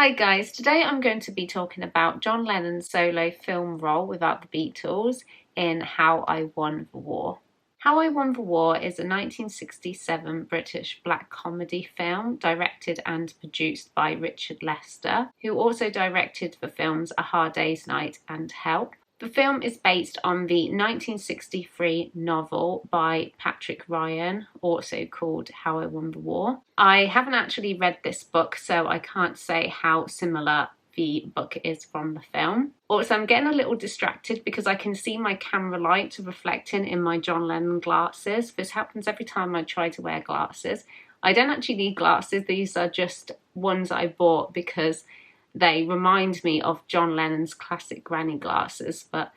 Hi guys, today I'm going to be talking about John Lennon's solo film role without the Beatles in How I Won the War. How I Won the War is a 1967 British black comedy film directed and produced by Richard Lester, who also directed the films A Hard Day's Night and Help. The film is based on the 1963 novel by Patrick Ryan, also called How I Won the War. I haven't actually read this book, so I can't say how similar the book is from the film. Also, I'm getting a little distracted because I can see my camera light reflecting in my John Lennon glasses. This happens every time I try to wear glasses. I don't actually need glasses, these are just ones I bought because they remind me of John Lennon's classic granny glasses, but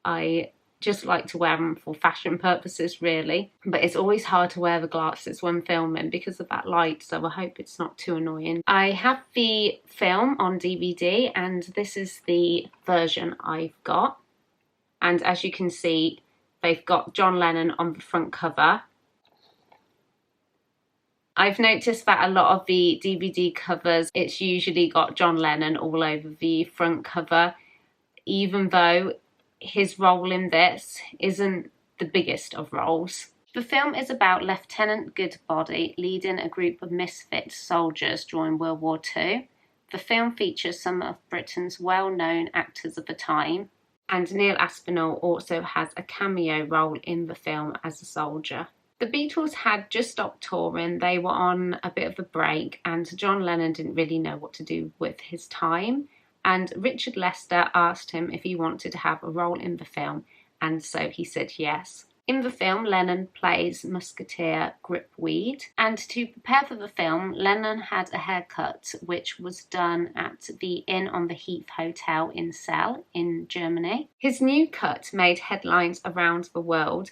I just like to wear them for fashion purposes really. But it's always hard to wear the glasses when filming because of that light, so I hope it's not too annoying. I have the film on DVD and this is the version I've got. And as you can see, they've got John Lennon on the front cover. I've noticed that a lot of the DVD covers, it's usually got John Lennon all over the front cover, even though his role in this isn't the biggest of roles. The film is about Lieutenant Goodbody leading a group of misfit soldiers during World War II. The film features some of Britain's well-known actors of the time, and Neil Aspinall also has a cameo role in the film as a soldier. The Beatles had just stopped touring, they were on a bit of a break, and John Lennon didn't really know what to do with his time. And Richard Lester asked him if he wanted to have a role in the film, and so he said yes. In the film, Lennon plays Musketeer Gripweed, and to prepare for the film, Lennon had a haircut which was done at the Inn on the Heath Hotel in Celle in Germany. His new cut made headlines around the world,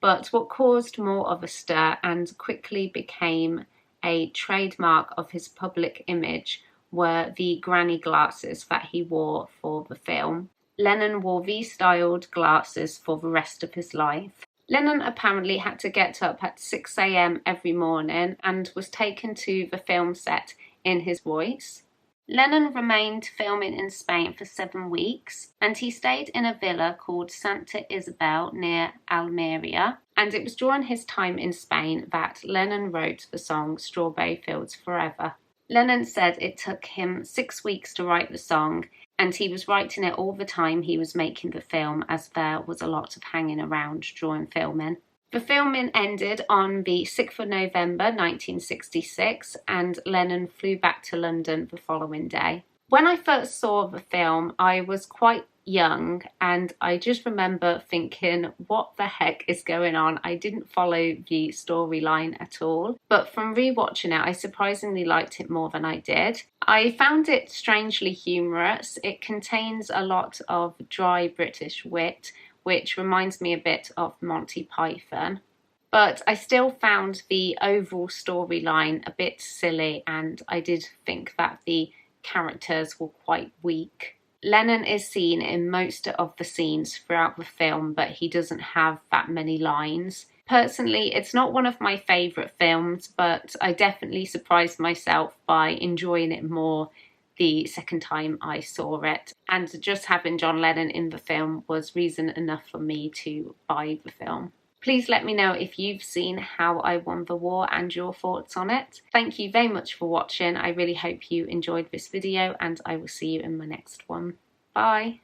but what caused more of a stir and quickly became a trademark of his public image were the granny glasses that he wore for the film. Lennon wore these styled glasses for the rest of his life. Lennon apparently had to get up at 6 AM every morning and was taken to the film set in his voice. Lennon remained filming in Spain for 7 weeks, and he stayed in a villa called Santa Isabel near Almeria. And it was during his time in Spain that Lennon wrote the song Strawberry Fields Forever. Lennon said it took him 6 weeks to write the song, and he was writing it all the time he was making the film, as there was a lot of hanging around during filming. The filming ended on the 6th of November 1966 and Lennon flew back to London the following day. When I first saw the film, I was quite young and I just remember thinking, what the heck is going on? I didn't follow the storyline at all, but from rewatching it, I surprisingly liked it more than I did. I found it strangely humorous. It contains a lot of dry British wit, which reminds me a bit of Monty Python. But I still found the overall storyline a bit silly, and I did think that the characters were quite weak. Lennon is seen in most of the scenes throughout the film, but he doesn't have that many lines. Personally, it's not one of my favourite films, but I definitely surprised myself by enjoying it more the second time I saw it, and just having John Lennon in the film was reason enough for me to buy the film. Please let me know if you've seen How I Won the War and your thoughts on it. Thank you very much for watching. I really hope you enjoyed this video and I will see you in my next one. Bye!